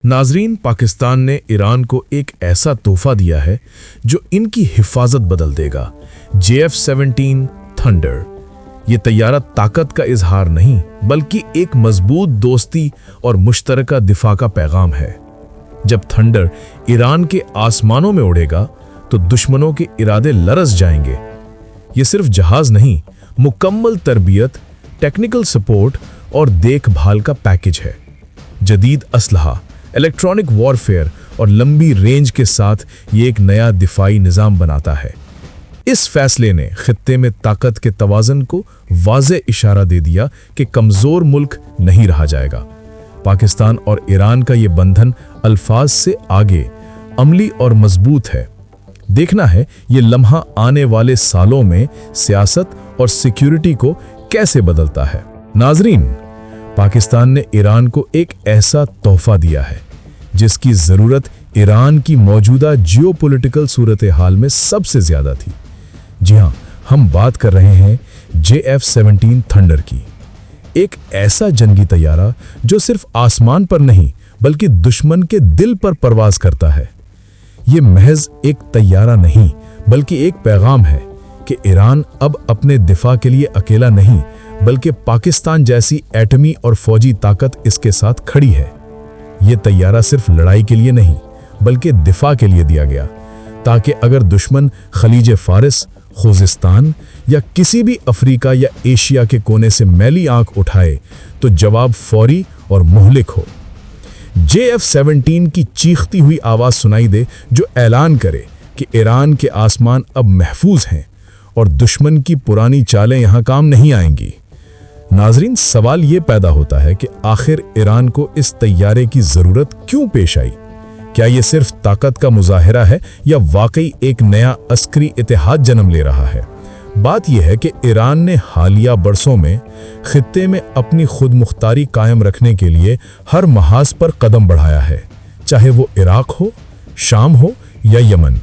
नाजरीन, पाकिस्तान ने ईरान को एक ऐसा तोहफा दिया है जो इनकी हिफाजत बदल देगा। JF-17 thunder. ये तैयारा ताकत का इजहार नहीं बल्कि एक मजबूत दोस्ती और मुश्तरका दिफा का पैगाम है। जब थंडर ईरान के आसमानों में उड़ेगा तो दुश्मनों के इरादे लरस जाएंगे। ये सिर्फ जहाज नहीं, मुकम्मल तरबियत, टेक्निकल सपोर्ट और देखभाल का पैकेज है। जदीद असलहा, इलेक्ट्रॉनिक वॉरफेयर और लंबी रेंज के साथ ये एक नया दिफाई निज़ाम बनाता है। इस फैसले ने खित्ते में ताकत के तवाज़न को वाज़े इशारा दे दिया कि कमज़ोर मुल्क नहीं रहा जाएगा। पाकिस्तान और ईरान का ये बंधन अल्फाज से आगे, अमली और मजबूत है। देखना है ये लम्हा आने वाले सालों में सियासत और सिक्योरिटी को कैसे बदलता है। नाजरीन, पाकिस्तान ने ईरान को एक ऐसा तोहफा दिया है जिसकी ज़रूरत ईरान की मौजूदा जियोपॉलिटिकल सूरत हाल में सबसे ज़्यादा थी। जी हाँ, हम बात कर रहे हैं JF-17 थंडर की। एक ऐसा जंगी तैयारा जो सिर्फ आसमान पर नहीं बल्कि दुश्मन के दिल पर परवाज करता है। ये महज एक तैयारा नहीं बल्कि एक पैगाम है कि ईरान अब अपने दिफा के लिए अकेला नहीं बल्कि पाकिस्तान जैसी एटमी और फौजी ताकत इसके साथ खड़ी है। ये तैयारा सिर्फ लड़ाई के लिए नहीं बल्कि दिफा के लिए दिया गया, ताकि अगर दुश्मन खलीज फारिस, खुजिस्तान या किसी भी अफ्रीका या एशिया के कोने से मैली आंख उठाए तो जवाब फौरी और मुहलिक हो। JF-17 की चीखती हुई आवाज़ सुनाई दे जो ऐलान करे कि ईरान के आसमान अब महफूज हैं और दुश्मन की पुरानी चालें यहाँ काम नहीं आएंगी। नाजरीन, सवाल ये पैदा होता है कि आखिर ईरान को इस तैयारे की ज़रूरत क्यों पेश आई? क्या ये सिर्फ ताकत का मुजाहिरा है या वाकई एक नया अस्करी इतिहाद जन्म ले रहा है? बात यह है कि ईरान ने हालिया बरसों में खित्ते में अपनी खुद मुख्तारी कायम रखने के लिए हर महाज पर कदम बढ़ाया है, चाहे वो इराक हो, शाम हो या यमन।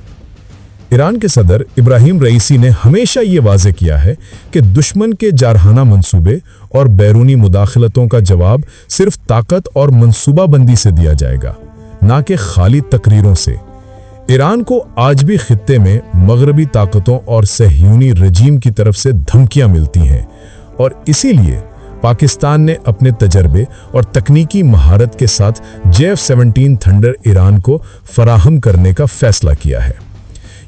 ईरान के सदर इब्राहिम रईसी ने हमेशा ये वाज़े किया है कि दुश्मन के जारहाना मंसूबे और बैरूनी मुदाखलतों का जवाब सिर्फ ताकत और मंसूबाबंदी से दिया जाएगा, ना कि खाली तकरीरों से। ईरान को आज भी खित्ते में मगरबी ताकतों और सहयूनी रजीम की तरफ से धमकियां मिलती हैं और इसीलिए पाकिस्तान ने अपने तजर्बे और तकनीकी महारत के साथ JF-17 थंडर ईरान को फराहम करने का फैसला किया है।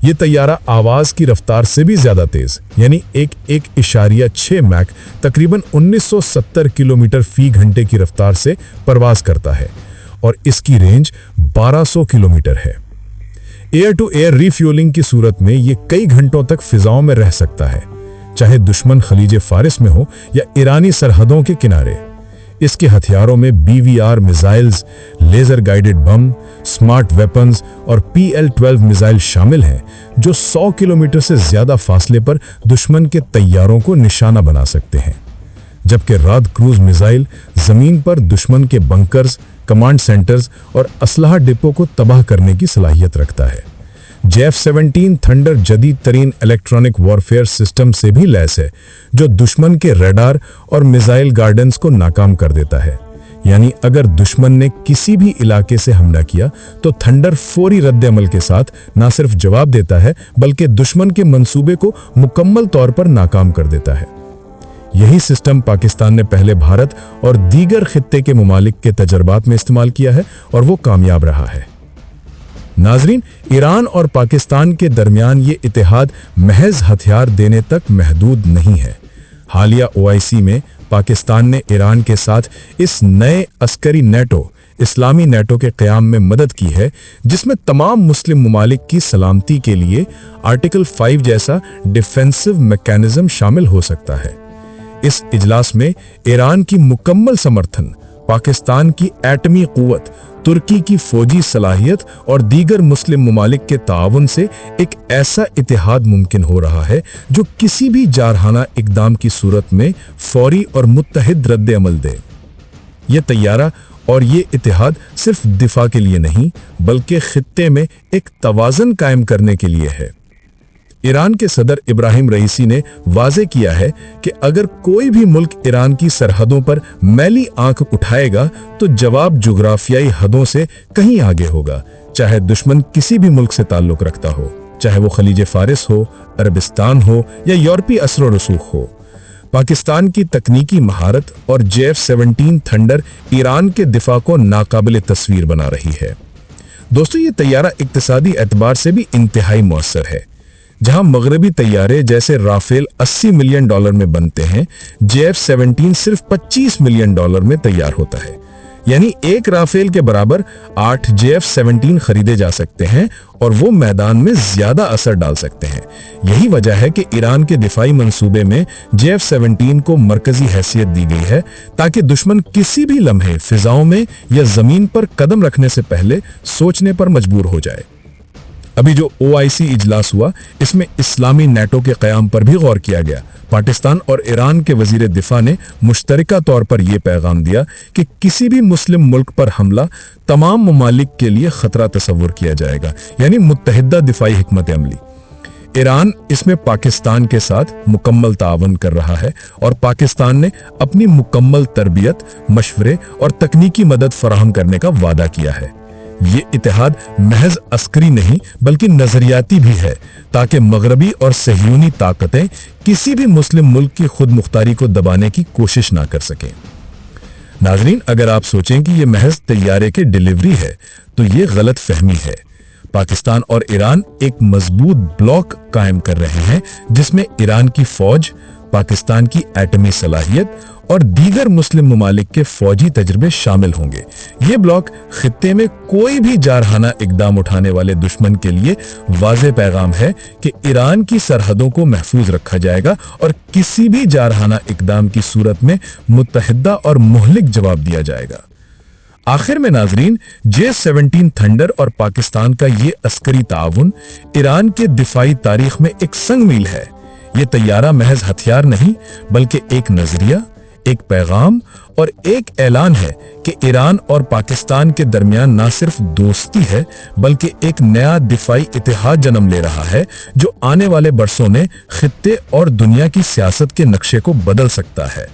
ये तैयारा आवाज़ की रफ्तार से भी ज़्यादा तेज़ यानी 1.6 मैक तकरीबन 1970 किलोमीटर फी घंटे की रफ्तार से परवाज़ करता है और इसकी रेंज 1200 किलोमीटर है। एयर टू एयर रिफ्यूलिंग की सूरत में ये कई घंटों तक फिजाओं में रह सकता है, चाहे दुश्मन खलीज फारिस में हो या ईरानी सरहदों के किनारे। इसके हथियारों में BVR missiles, laser guided bomb, smart weapons और PL-12 मिसाइल शामिल हैं जो 100 किलोमीटर से ज़्यादा फासले पर दुश्मन के तैयारों को निशाना बना सकते हैं, जबकि राद क्रूज मिसाइल ज़मीन पर दुश्मन के बंकर्स, कमांड सेंटर्स और असलहा डिपो को तबाह करने की सलाहियत रखता है। JF-17 थंडर जदीद तरीन इलेक्ट्रॉनिक वॉरफेयर सिस्टम से भी लैस है जो दुश्मन के रडार और मिसाइल गार्डेंस को नाकाम कर देता है। यानी अगर दुश्मन ने किसी भी इलाके से हमला किया तो थंडर फौरी रद्द-ए-अमल के साथ न सिर्फ जवाब देता है बल्कि दुश्मन के मंसूबे को मुकम्मल तौर पर नाकाम कर देता है। यही सिस्टम पाकिस्तान ने पहले भारत और दीगर खित्ते के ममालिक के तजर्बात में इस्तेमाल किया है और वो कामयाब रहा है। नाजरीन, ईरान और पाकिस्तान के दरमियान ये इतिहाद महज हथियार देने तक महदूद नहीं है। हालिया OIC में पाकिस्तान ने ईरान के साथ इस नए अस्करी नेटो, इस्लामी नेटो के क़याम में मदद की है, जिसमें तमाम मुस्लिम ममालिक की सलामती के लिए आर्टिकल 5 जैसा डिफेंसिव मैकेनिज्म शामिल हो सकता है। इस इजलास में ईरान की मुकम्मल समर्थन, पाकिस्तान की एटमी क़ुव्वत, तुर्की की फौजी सलाहियत और दीगर मुस्लिम ममालिक के ताउन से एक ऐसा इतिहाद मुमकिन हो रहा है जो किसी भी जारहाना इक़दाम की सूरत में फौरी और मुत्तहिद रद्द-ए-अमल दे। ये तैयारा और ये इतिहाद सिर्फ दिफा के लिए नहीं बल्कि खित्ते में एक तवाज़न कायम करने के लिए है। ईरान के सदर इब्राहिम रईसी ने वाज़े किया है कि अगर कोई भी मुल्क ईरान की सरहदों पर मैली आंख उठाएगा तो जवाब जुग्राफियाई हदों से कहीं आगे होगा, चाहे दुश्मन किसी भी मुल्क से ताल्लुक रखता हो, चाहे वो खलीज फारिस हो, अरबिस्तान हो या यूरोपीय असर व रसूख हो। पाकिस्तान की तकनीकी महारत और JF-17 थंडर ईरान के दिफा को नाकाबिल तस्वीर बना रही है। दोस्तों, ये तैयारा इक्तिसादी एतबार से भी इंतहाई मौसर है। जहां मगरबी तैयारे जैसे राफेल $80 मिलियन में बनते हैं, JF-17 सिर्फ $25 मिलियन में तैयार होता है। यानी एक राफेल के बराबर 8 JF-17 खरीदे जा सकते हैं और वो मैदान में ज्यादा असर डाल सकते हैं। यही वजह है कि ईरान के दिफाई मंसूबे में JF-17 को मरकजी हैसियत दी गई है, ताकि दुश्मन किसी भी लम्हे फिजाओं में या जमीन पर कदम रखने से पहले सोचने पर मजबूर हो जाए। अभी जो OIC इजलास हुआ, इसमें इस्लामी नेटो के क़याम पर भी गौर किया गया। पाकिस्तान और ईरान के वजीर दिफा ने मुश्तरका तौर पर यह पैगाम दिया कि किसी भी मुस्लिम मुल्क पर हमला तमाम ममालिक के लिए खतरा तस्वुर किया जाएगा, यानी मुत्तहिदा दिफाई हिकमत अमली। ईरान इसमें पाकिस्तान के साथ मुकम्मल तावन कर रहा है और पाकिस्तान ने अपनी मुकम्मल तरबियत, मशवरे और तकनीकी मदद फराहम करने का वादा किया है। ये इतिहाद महज अस्करी नहीं बल्कि नजरियाती भी है, ताकि मगरबी और सहयूनी ताकतें किसी भी मुस्लिम मुल्क की खुद मुख्तारी को दबाने की कोशिश ना कर सकें। नाजरीन, अगर आप सोचें कि ये महज तैयारे की डिलीवरी है तो ये गलत फहमी है। पाकिस्तान और ईरान एक मजबूत ब्लॉक कायम कर रहे हैं, जिसमें ईरान की फौज, पाकिस्तान की एटमी सलाहियत और दीगर मुस्लिम ममालिक के फौजी तजर्बे शामिल होंगे। ये ब्लॉक खित्ते में कोई भी जारहाना इकदाम उठाने वाले दुश्मन के लिए वाज़े पैगाम है कि ईरान की सरहदों को महफूज रखा जाएगा और किसी भी जारहाना इकदाम की सूरत में मुत्तहिदा और मुहलिक जवाब दिया जाएगा। आखिर में नाजरीन, JF-17 थंडर और पाकिस्तान का ये अस्करी ताउन ईरान के दिफाई तारीख में एक संग मील है। ये तैयारा महज हथियार नहीं बल्कि एक नजरिया, एक पैगाम और एक ऐलान है कि ईरान और पाकिस्तान के दरमियान ना सिर्फ दोस्ती है बल्कि एक नया दिफाई इतिहाद जन्म ले रहा है, जो आने वाले बरसों में खित्ते और दुनिया की सियासत के नक्शे को बदल सकता है।